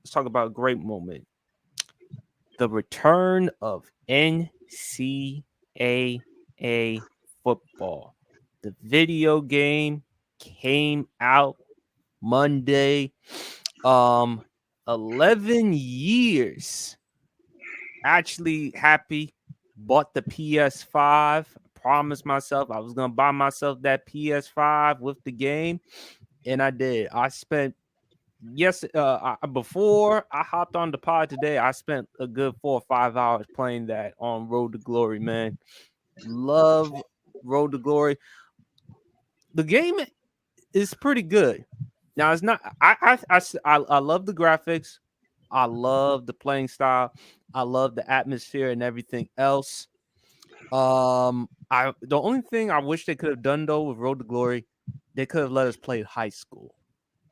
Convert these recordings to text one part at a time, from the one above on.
let's talk about a great moment. The return of NCAA football. The video game came out Monday. Um 11 years. Actually happy. Bought the PS5. Promised myself I was going to buy myself that PS5 with the game, and I did. I spent before I hopped on the pod today, I spent a good 4 or 5 hours playing that on Road to Glory, man. Love Road to Glory. The game is pretty good. Now it's not. I love the graphics. I love the playing style. I love the atmosphere and everything else. I the only thing I wish they could have done though with Road to Glory, they could have let us play high school.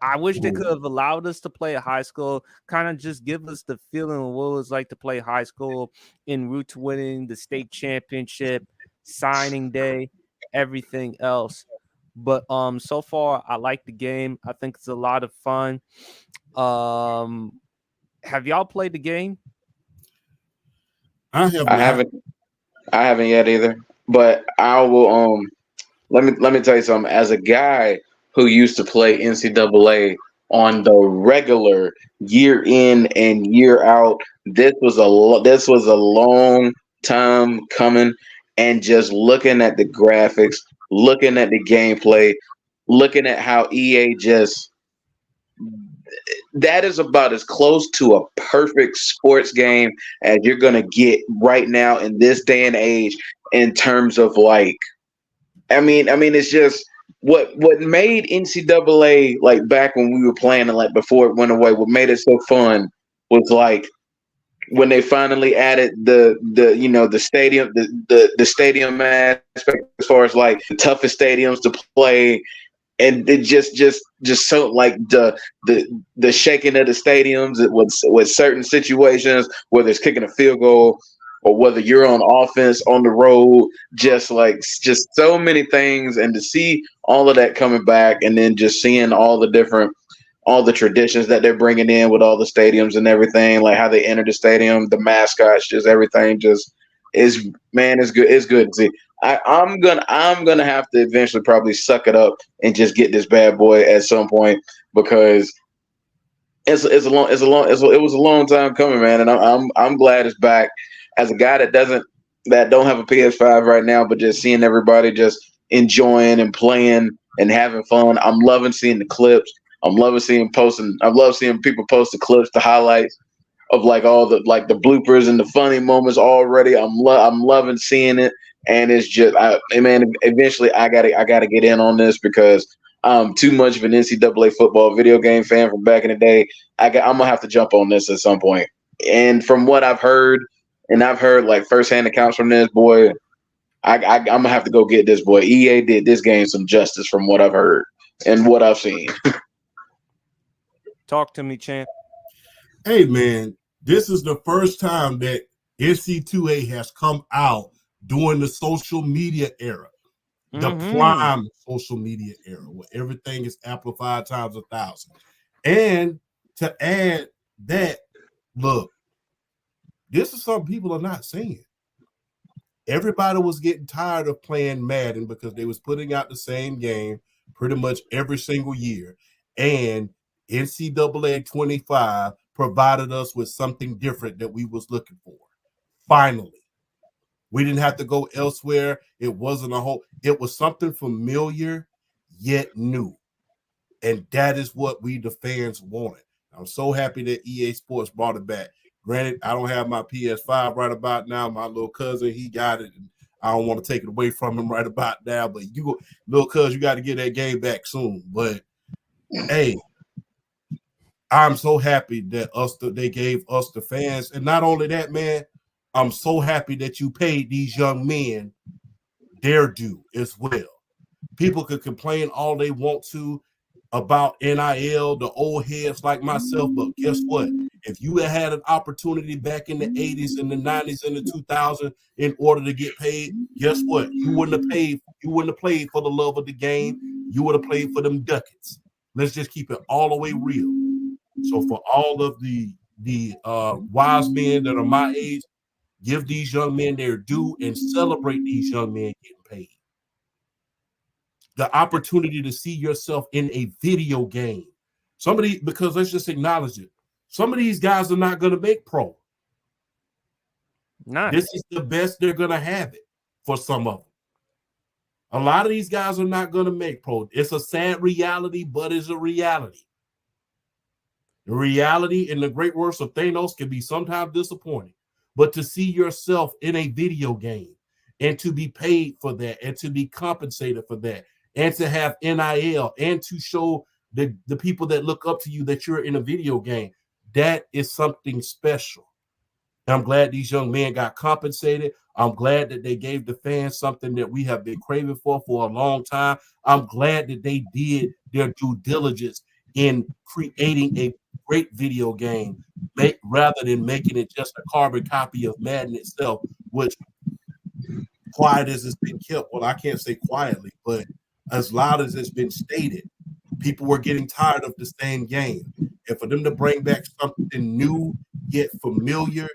I wish they could have allowed us to play at high school, kind of just give us the feeling of what it was like to play high school en route to winning the state championship, signing day, everything else. But so far I like the game. I think it's a lot of fun. Um have y'all played the game? I have I not. haven't. I haven't yet either. But I will. Let me tell you something. As a guy who used to play NCAA on the regular, year in and year out, this was a long time coming. And just looking at the graphics, looking at the gameplay, looking at how EA just that is about as close to a perfect sports game as you're gonna get right now in this day and age in terms of like I mean, it's just what made NCAA like back when we were playing and like before it went away. What made it so fun was like when they finally added the stadium the stadium aspect as far as like the toughest stadiums to play, and it just so like the shaking of the stadiums with certain situations, whether it's kicking a field goal or whether you're on offense on the road, just so many things, and to see all of that coming back, and then just seeing all the traditions that they're bringing in with all the stadiums and everything, like how they enter the stadium, the mascots, just everything, just is man, it's good to see. I'm gonna have to eventually probably suck it up and just get this bad boy at some point, because it was a long time coming, man, and I'm glad it's back. As a guy that don't have a PS5 right now, but just seeing everybody just enjoying and playing and having fun, I'm loving seeing the clips. I'm loving seeing posting. I love seeing people post the clips, the highlights of like all the bloopers and the funny moments already. I'm loving seeing it, and it's just man. Eventually, I gotta get in on this because I'm too much of an NCAA football video game fan from back in the day. I'm gonna have to jump on this at some point. And from what I've heard, and I've heard like firsthand accounts from this boy, I'm gonna have to go get this boy. EA did this game some justice from what I've heard and what I've seen. Talk to me, champ. Hey, man, this is the first time that NC2A has come out during the social media era, the prime social media era, where everything is amplified times 1,000. And to add that, look, this is something people are not saying. Everybody was getting tired of playing Madden because they was putting out the same game pretty much every single year. And NCAA 25 provided us with something different that we was looking for. Finally. We didn't have to go elsewhere. It wasn't it was something familiar yet new. And that is what we, the fans, wanted. I'm so happy that EA Sports brought it back. Granted, I don't have my PS5 right about now. My little cousin, he got it, and I don't want to take it away from him right about now. But little cuz, you got to get that game back soon. But hey, I'm so happy that they gave us the fans, and not only that, man, I'm so happy that you paid these young men their due as well. People could complain all they want to about NIL, the old heads like myself, but guess what? If you had an opportunity back in the 80s and the 90s and the 2000s in order to get paid, guess what? You wouldn't have paid. You wouldn't have played for the love of the game. You would have played for them ducats. Let's just keep it all the way real. So for all of the wise men that are my age, give these young men their due and celebrate these young men getting paid. The opportunity to see yourself in a video game. Somebody, because let's just acknowledge it. Some of these guys are not going to make pro. Not. This is the best they're going to have it for some of them. A lot of these guys are not going to make pro. It's a sad reality, but it's a reality. The reality and the great works of Thanos can be sometimes disappointing, but to see yourself in a video game and to be paid for that and to be compensated for that and to have NIL and to show the people that look up to you that you're in a video game, that is something special. I'm glad these young men got compensated. I'm glad that they gave the fans something that we have been craving for a long time. I'm glad that they did their due diligence in creating a great video game rather than making it just a carbon copy of Madden itself, which, quiet as it's been kept, well, I can't say quietly, but as loud as it's been stated, people were getting tired of the same game. And for them to bring back something new yet familiar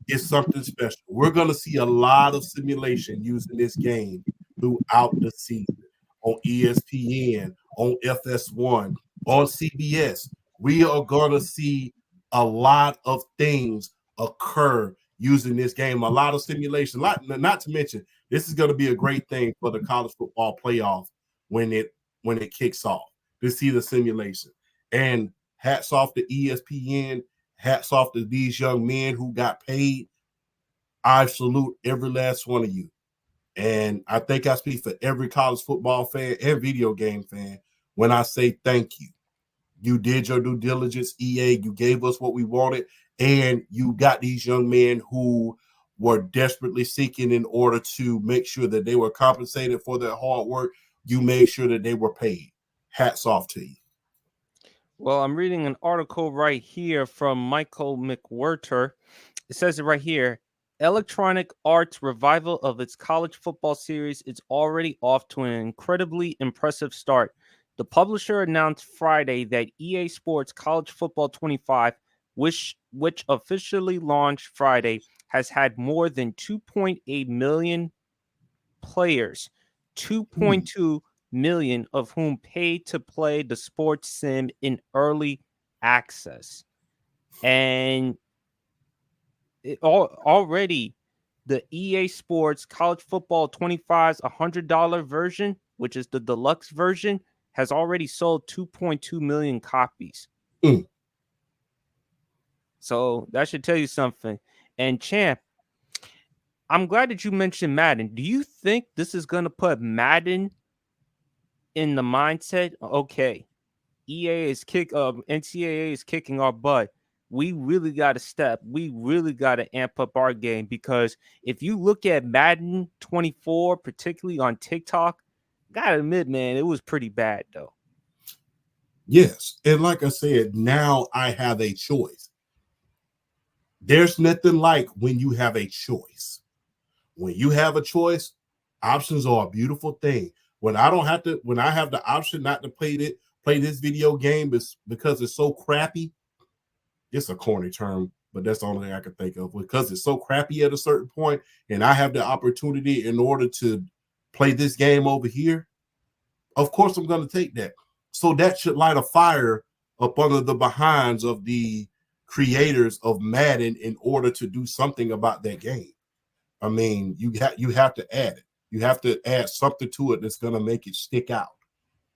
is something special. We're going to see a lot of simulation using this game throughout the season on ESPN, on FS1, on CBS. We are going to see a lot of things occur using this game, a lot of simulation. Not to mention, this is going to be a great thing for the college football playoff when it kicks off to see the simulation. And hats off to ESPN. Hats off to these young men who got paid. I salute every last one of you. And I think I speak for every college football fan and video game fan when I say thank you. You did your due diligence, EA. You gave us what we wanted. And you got these young men who were desperately seeking in order to make sure that they were compensated for their hard work. You made sure that they were paid. Hats off to you. Well, I'm reading an article right here from Michael McWhirter. It says it right here. Electronic Arts' revival of its college football series is already off to an incredibly impressive start. The publisher announced Friday that EA Sports College Football 25, which officially launched Friday, has had more than 2.8 million players, 2.2 million of whom paid to play the sports sim in early access. And already the EA Sports College Football 25's $100 version, which is the deluxe version, has already sold 2.2 million copies. So that should tell you something. And Champ, I'm glad that you mentioned Madden. Do you think this is going to put Madden in the mindset? Okay, NCAA is kicking our butt. We really got to step. We really got to amp up our game, because if you look at Madden 24, particularly on TikTok, gotta admit, man, it was pretty bad though. Yes, and like I said, now I have a choice. There's nothing like when you have a choice. When you have a choice, options are a beautiful thing. When I have the option not to play this video game because it's so crappy. It's a corny term, but that's the only thing I can think of. Because it's so crappy at a certain point, and I have the opportunity in order to play this game over here, of course I'm going to take that. So that should light a fire up under the behinds of the creators of Madden in order to do something about that game. I mean, you have to add it. You have to add something to it that's going to make it stick out.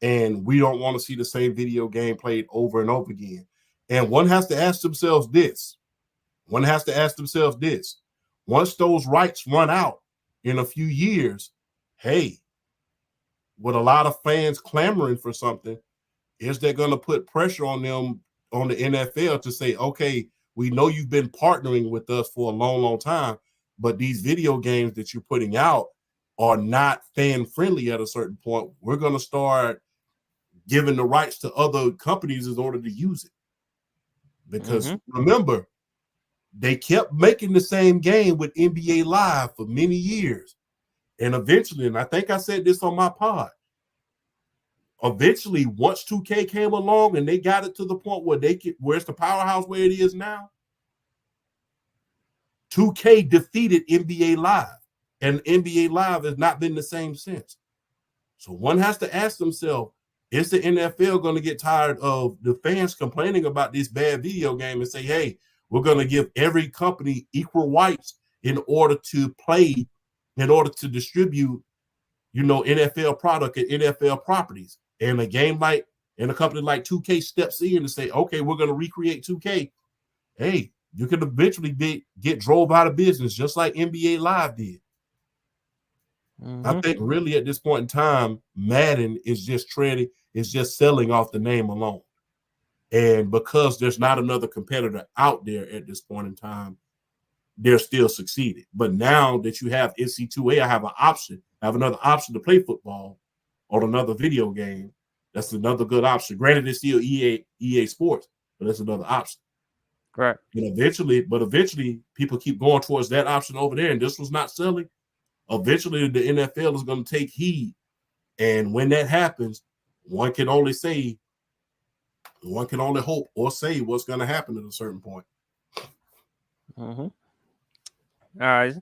And we don't want to see the same video game played over and over again. And one has to ask themselves this. Once those rights run out in a few years, hey, with a lot of fans clamoring for something, is that going to put pressure on them, on the NFL, to say, okay, we know you've been partnering with us for a long, long time, but these video games that you're putting out are not fan friendly at a certain point. We're going to start giving the rights to other companies in order to use it. Because remember, they kept making the same game with NBA Live for many years. And eventually, and I think I said this on my pod, eventually, once 2K came along and they got it to the point where where it's the powerhouse where it is now, 2K defeated NBA Live, and NBA Live has not been the same since. So one has to ask themselves, is the NFL going to get tired of the fans complaining about this bad video game and say, hey, we're going to give every company equal rights in order to play, in order to distribute, NFL product and NFL properties. And a company like 2K steps in and say, okay, we're going to recreate 2K. Hey, you could eventually get drove out of business just like NBA Live did. I think really at this point in time, Madden is just selling off the name alone. And because there's not another competitor out there at this point in time, they're still succeeding. But now that you have NC2A, I have another option to play football on another video game. That's another good option. Granted, it's still EA Sports, but that's another option. Right. And eventually, people keep going towards that option over there, and this was not selling. Eventually, the NFL is going to take heed. And when that happens, one can only hope or say what's going to happen at a certain point. All right.